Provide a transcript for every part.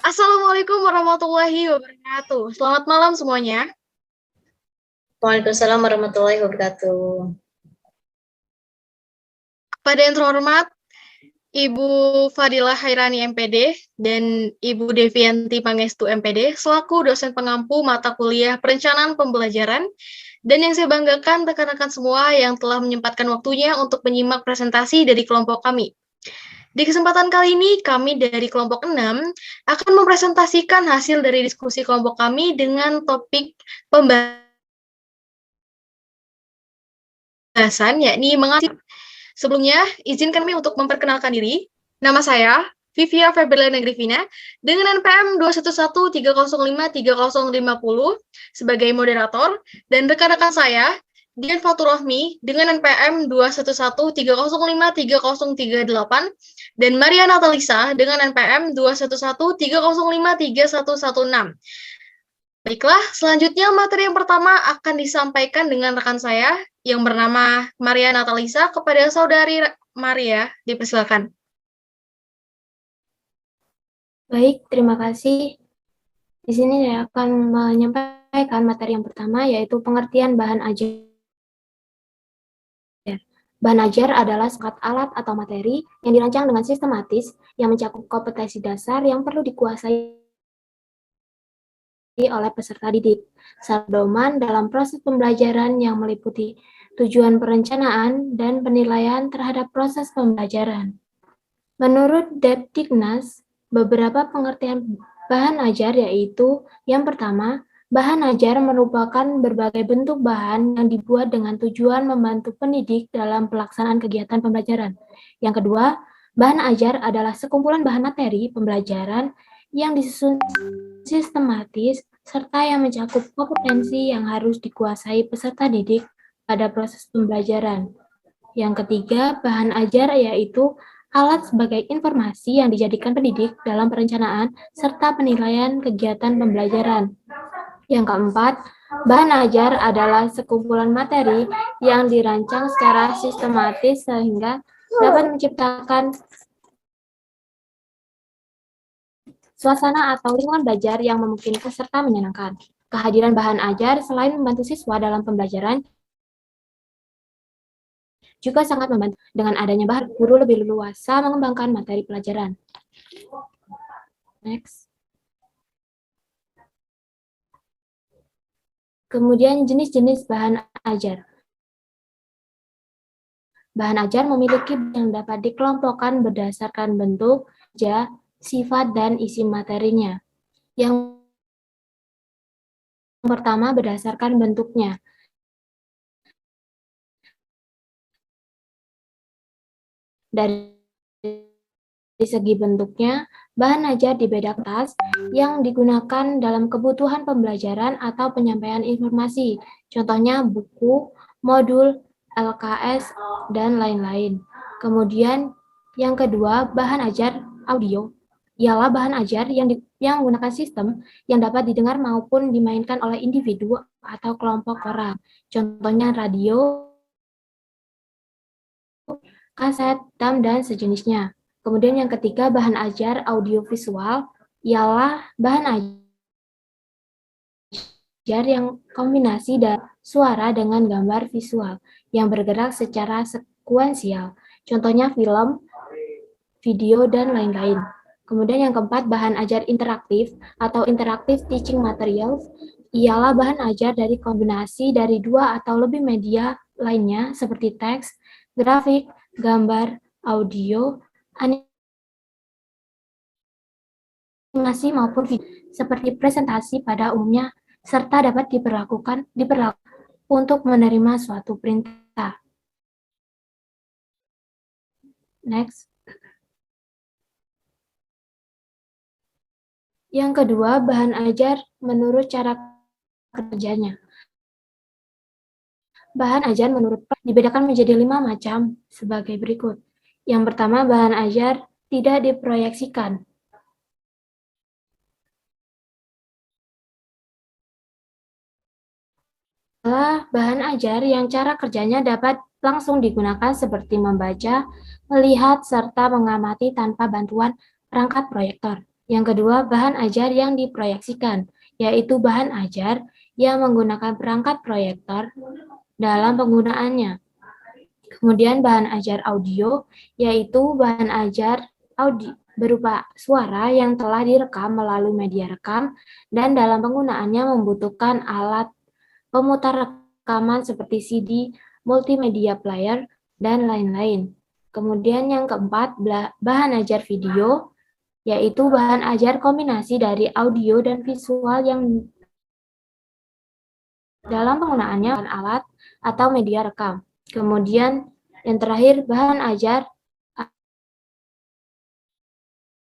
Assalamualaikum warahmatullahi wabarakatuh. Selamat malam semuanya. Waalaikumsalam warahmatullahi wabarakatuh. Pada yang terhormat, Ibu Fadilah Hairani MPD dan Ibu Devianti Pangestu MPD selaku dosen pengampu mata kuliah Perencanaan Pembelajaran, dan yang saya banggakan rekan-rekan semua yang telah menyempatkan waktunya untuk menyimak presentasi dari kelompok kami. Di kesempatan kali ini, kami dari kelompok 6 akan mempresentasikan hasil dari diskusi kelompok kami dengan topik pembahasan, yakni mengasih. Sebelumnya, izinkan kami untuk memperkenalkan diri. Nama saya Vivia Febriana Grifina dengan NPM 21130530050 sebagai moderator, dan rekan-rekan saya Dian Fatur Rahmi dengan NPM 21130530038 dan Maria Natalisa dengan NPM 21130531116. Baiklah, selanjutnya materi yang pertama akan disampaikan dengan rekan saya yang bernama Maria Natalisa. Kepada saudari Maria, dipersilakan. Baik, terima kasih. Di sini saya akan menyampaikan materi yang pertama, yaitu pengertian bahan ajar. Bahan ajar adalah sekat alat atau materi yang dirancang dengan sistematis yang mencakup kompetensi dasar yang perlu dikuasai oleh peserta didik, serta pedoman dalam proses pembelajaran yang meliputi tujuan perencanaan dan penilaian terhadap proses pembelajaran. Menurut Depdiknas, beberapa pengertian bahan ajar yaitu, yang pertama, bahan ajar merupakan berbagai bentuk bahan yang dibuat dengan tujuan membantu pendidik dalam pelaksanaan kegiatan pembelajaran. Yang kedua, bahan ajar adalah sekumpulan bahan materi pembelajaran yang disusun sistematis serta yang mencakup kompetensi yang harus dikuasai peserta didik pada proses pembelajaran. Yang ketiga, bahan ajar yaitu alat sebagai informasi yang dijadikan pendidik dalam perencanaan serta penilaian kegiatan pembelajaran. Yang keempat, bahan ajar adalah sekumpulan materi yang dirancang secara sistematis sehingga dapat menciptakan suasana atau lingkungan belajar yang memungkinkan serta menyenangkan. Kehadiran bahan ajar selain membantu siswa dalam pembelajaran, juga sangat membantu dengan adanya bahan guru lebih leluasa mengembangkan materi pelajaran. Next. Kemudian jenis-jenis bahan ajar. Bahan ajar memiliki yang dapat dikelompokkan berdasarkan bentuk, sifat, dan isi materinya. Yang pertama berdasarkan bentuknya. Dari segi bentuknya, bahan ajar dibedakan atas yang digunakan dalam kebutuhan pembelajaran atau penyampaian informasi. Contohnya buku, modul, LKS, dan lain-lain. Kemudian yang kedua, bahan ajar audio ialah bahan ajar yang menggunakan sistem yang dapat didengar maupun dimainkan oleh individu atau kelompok orang. Contohnya radio, kaset, dam, dan sejenisnya. Kemudian yang ketiga, bahan ajar audiovisual ialah bahan ajar yang kombinasi dari suara dengan gambar visual yang bergerak secara sekuensial. Contohnya film, video, dan lain-lain. Kemudian yang keempat, bahan ajar interaktif atau interactive teaching materials ialah bahan ajar dari kombinasi dari dua atau lebih media lainnya seperti teks, grafik, gambar, audio, animasi maupun video seperti presentasi pada umumnya, serta dapat diperlakukan untuk menerima suatu perintah. Next. Yang kedua, bahan ajar menurut cara kerjanya. Bahan ajar menurut dibedakan menjadi 5 macam sebagai berikut. Yang pertama, bahan ajar tidak diproyeksikan. Bahan ajar yang cara kerjanya dapat langsung digunakan seperti membaca, melihat, serta mengamati tanpa bantuan perangkat proyektor. Yang kedua, bahan ajar yang diproyeksikan, yaitu bahan ajar yang menggunakan perangkat proyektor dalam penggunaannya. Kemudian bahan ajar audio, yaitu bahan ajar audio berupa suara yang telah direkam melalui media rekam dan dalam penggunaannya membutuhkan alat pemutar rekaman seperti CD, multimedia player, dan lain-lain. Kemudian yang keempat, bahan ajar video, yaitu bahan ajar kombinasi dari audio dan visual yang dalam penggunaannya bahan alat atau media rekam. Kemudian yang terakhir, bahan ajar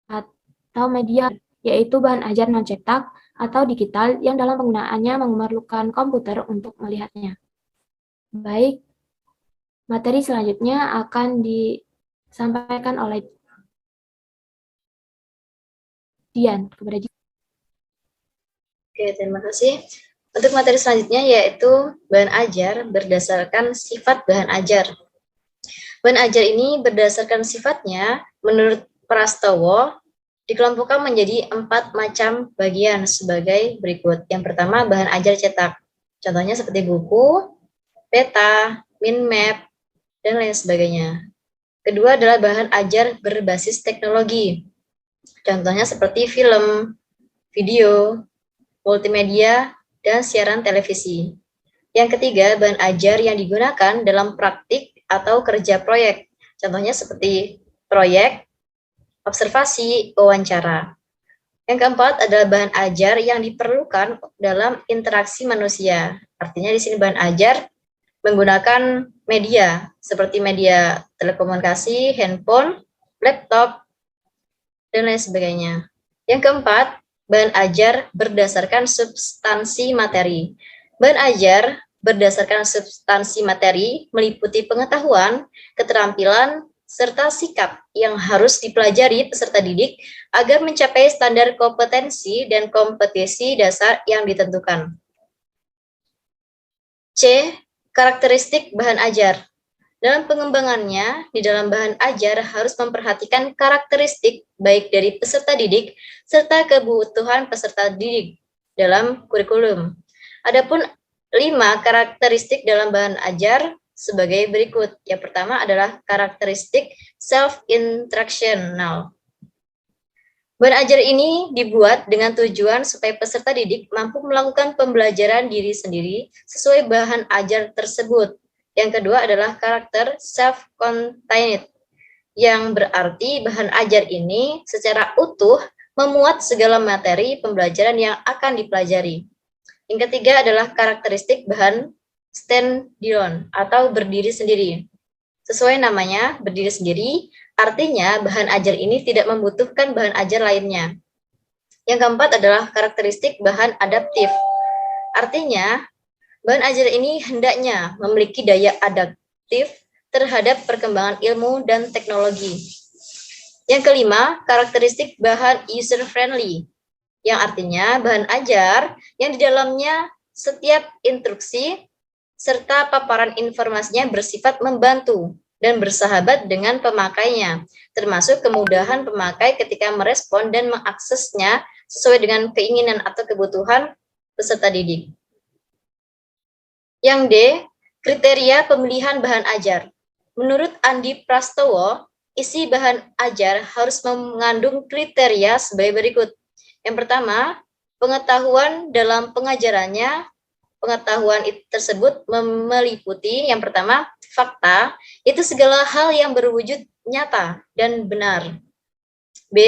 atau media, yaitu bahan ajar non-cetak atau digital yang dalam penggunaannya memerlukan komputer untuk melihatnya. Baik, materi selanjutnya akan disampaikan oleh Dian. Kepada Dian. Oke, terima kasih. Untuk materi selanjutnya yaitu bahan ajar berdasarkan sifat bahan ajar. Bahan ajar ini berdasarkan sifatnya, menurut Prastowo, dikelompokkan menjadi 4 macam bagian sebagai berikut. Yang pertama, bahan ajar cetak. Contohnya seperti buku, peta, mind map, dan lain sebagainya. Kedua adalah bahan ajar berbasis teknologi. Contohnya seperti film, video, multimedia, dan siaran televisi. Yang ketiga, bahan ajar yang digunakan dalam praktik atau kerja proyek. Contohnya seperti proyek, observasi, wawancara. Yang keempat adalah bahan ajar yang diperlukan dalam interaksi manusia. Artinya di sini bahan ajar menggunakan media seperti media telekomunikasi, handphone, laptop, dan lain sebagainya. Yang keempat, bahan ajar berdasarkan substansi materi. Bahan ajar berdasarkan substansi materi meliputi pengetahuan, keterampilan, serta sikap yang harus dipelajari peserta didik agar mencapai standar kompetensi dan kompetisi dasar yang ditentukan. C. Karakteristik bahan ajar. Dalam pengembangannya, di dalam bahan ajar harus memperhatikan karakteristik baik dari peserta didik serta kebutuhan peserta didik dalam kurikulum. Adapun 5 karakteristik dalam bahan ajar sebagai berikut. Yang pertama adalah karakteristik self-instructional. Bahan ajar ini dibuat dengan tujuan supaya peserta didik mampu melakukan pembelajaran diri sendiri sesuai bahan ajar tersebut. Yang kedua adalah karakter self-contained, yang berarti bahan ajar ini secara utuh memuat segala materi pembelajaran yang akan dipelajari. Yang ketiga adalah karakteristik bahan stand-alone atau berdiri sendiri. Sesuai namanya, berdiri sendiri, artinya bahan ajar ini tidak membutuhkan bahan ajar lainnya. Yang keempat adalah karakteristik bahan adaptif. Artinya, bahan ajar ini hendaknya memiliki daya adaptif terhadap perkembangan ilmu dan teknologi. Yang kelima, karakteristik bahan user-friendly, yang artinya bahan ajar yang di dalamnya setiap instruksi serta paparan informasinya bersifat membantu dan bersahabat dengan pemakainya, termasuk kemudahan pemakai ketika merespon dan mengaksesnya sesuai dengan keinginan atau kebutuhan peserta didik. Yang D, kriteria pemilihan bahan ajar. Menurut Andi Prastowo, isi bahan ajar harus mengandung kriteria sebagai berikut. Yang pertama, pengetahuan dalam pengajarannya. Pengetahuan tersebut meliputi yang pertama, fakta, itu segala hal yang berwujud nyata dan benar. B,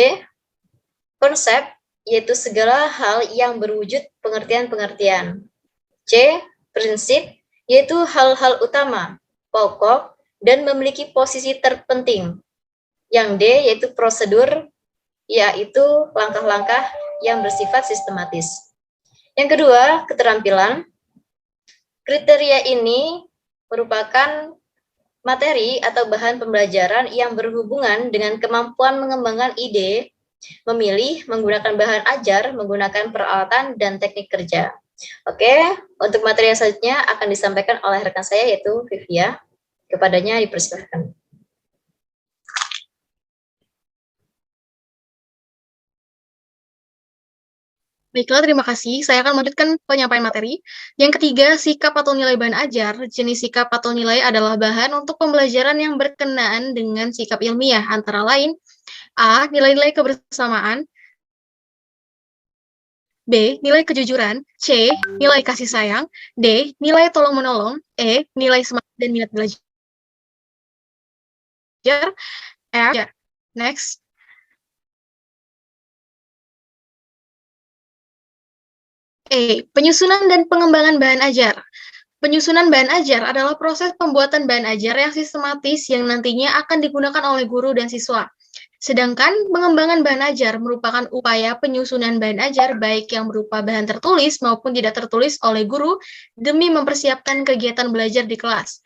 konsep, yaitu segala hal yang berwujud pengertian-pengertian. C, prinsip, yaitu hal-hal utama, pokok, dan memiliki posisi terpenting. Yang D, yaitu prosedur, yaitu langkah-langkah yang bersifat sistematis. Yang kedua, keterampilan. Kriteria ini merupakan materi atau bahan pembelajaran yang berhubungan dengan kemampuan mengembangkan ide, memilih, menggunakan bahan ajar, menggunakan peralatan, dan teknik kerja. Oke, untuk materi yang selanjutnya akan disampaikan oleh rekan saya yaitu Vivia. Kepadanya dipersilahkan. Baiklah, terima kasih. Saya akan melanjutkan penyampaian materi. Yang ketiga, sikap atau nilai bahan ajar. Jenis sikap atau nilai adalah bahan untuk pembelajaran yang berkenaan dengan sikap ilmiah, antara lain A. Nilai-nilai kebersamaan, B. Nilai kejujuran, C. Nilai kasih sayang, D. Nilai tolong-menolong, E. Nilai semangat dan minat belajar, F. Next. E. Penyusunan dan pengembangan bahan ajar. Penyusunan bahan ajar adalah proses pembuatan bahan ajar yang sistematis yang nantinya akan digunakan oleh guru dan siswa. Sedangkan pengembangan bahan ajar merupakan upaya penyusunan bahan ajar baik yang berupa bahan tertulis maupun tidak tertulis oleh guru demi mempersiapkan kegiatan belajar di kelas.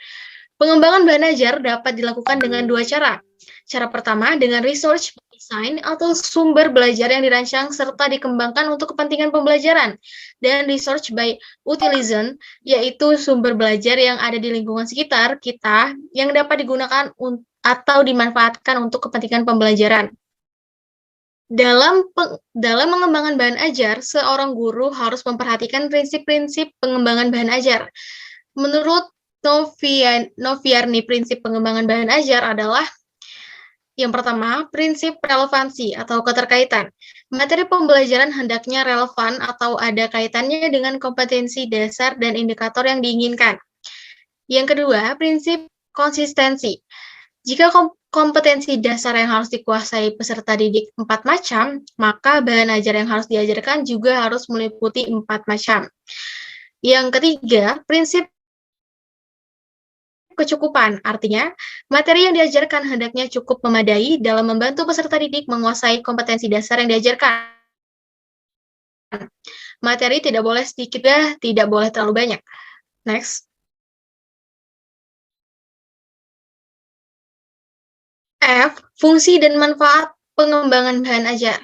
Pengembangan bahan ajar dapat dilakukan dengan dua cara. Cara pertama dengan research design atau sumber belajar yang dirancang serta dikembangkan untuk kepentingan pembelajaran. Dan research by utilization, yaitu sumber belajar yang ada di lingkungan sekitar kita yang dapat digunakan atau dimanfaatkan untuk kepentingan pembelajaran. Dalam mengembangkan bahan ajar, seorang guru harus memperhatikan prinsip-prinsip pengembangan bahan ajar. Menurut Noviarni, prinsip pengembangan bahan ajar adalah yang pertama, prinsip relevansi atau keterkaitan. Materi pembelajaran hendaknya relevan atau ada kaitannya dengan kompetensi dasar dan indikator yang diinginkan. Yang kedua, prinsip konsistensi. Jika kompetensi dasar yang harus dikuasai peserta didik 4 macam, maka bahan ajar yang harus diajarkan juga harus meliputi 4 macam. Yang ketiga, prinsip kecukupan, artinya materi yang diajarkan hendaknya cukup memadai dalam membantu peserta didik menguasai kompetensi dasar yang diajarkan. Materi tidak boleh sedikit ya, tidak boleh terlalu banyak. Next. F. Fungsi dan manfaat pengembangan bahan ajar.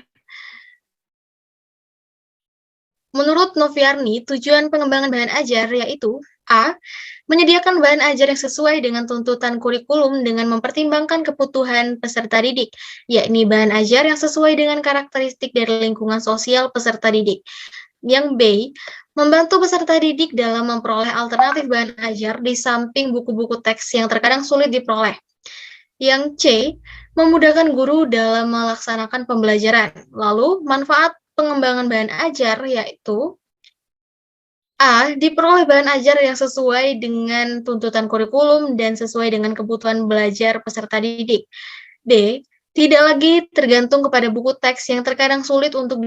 Menurut Noviarni, tujuan pengembangan bahan ajar yaitu A. Menyediakan bahan ajar yang sesuai dengan tuntutan kurikulum dengan mempertimbangkan kebutuhan peserta didik, yakni bahan ajar yang sesuai dengan karakteristik dari lingkungan sosial peserta didik. Yang B. Membantu peserta didik dalam memperoleh alternatif bahan ajar di samping buku-buku teks yang terkadang sulit diperoleh. Yang C. Memudahkan guru dalam melaksanakan pembelajaran. Lalu, manfaat pengembangan bahan ajar yaitu A. Diperoleh bahan ajar yang sesuai dengan tuntutan kurikulum dan sesuai dengan kebutuhan belajar peserta didik. D. Tidak lagi tergantung kepada buku teks yang terkadang sulit untuk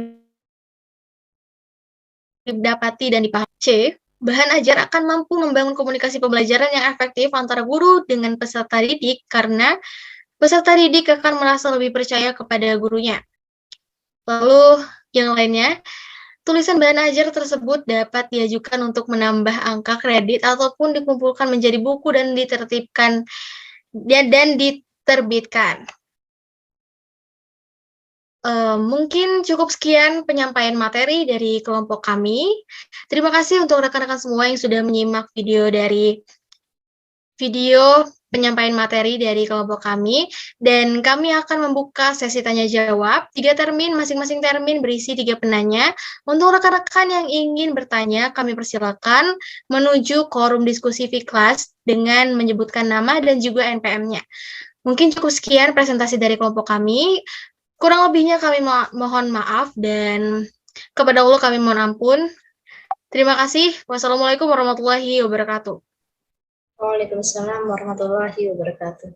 didapati dan dipahami. C. Bahan ajar akan mampu membangun komunikasi pembelajaran yang efektif antara guru dengan peserta didik karena peserta didik akan merasa lebih percaya kepada gurunya. Lalu yang lainnya, tulisan bahan ajar tersebut dapat diajukan untuk menambah angka kredit ataupun dikumpulkan menjadi buku dan ditertibkan dan diterbitkan. Mungkin cukup sekian penyampaian materi dari kelompok kami. Terima kasih untuk rekan-rekan semua yang sudah menyimak video penyampaian materi dari kelompok kami, dan kami akan membuka sesi tanya jawab. 3 termin, masing-masing termin berisi 3 penanya. Untuk rekan-rekan yang ingin bertanya, kami persilakan menuju forum diskusi Vkelas dengan menyebutkan nama dan juga NPM-nya. Mungkin cukup sekian presentasi dari kelompok kami. Kurang lebihnya kami mohon maaf dan kepada Allah kami mohon ampun. Terima kasih. Wassalamualaikum warahmatullahi wabarakatuh. Waalaikumsalam warahmatullahi wabarakatuh.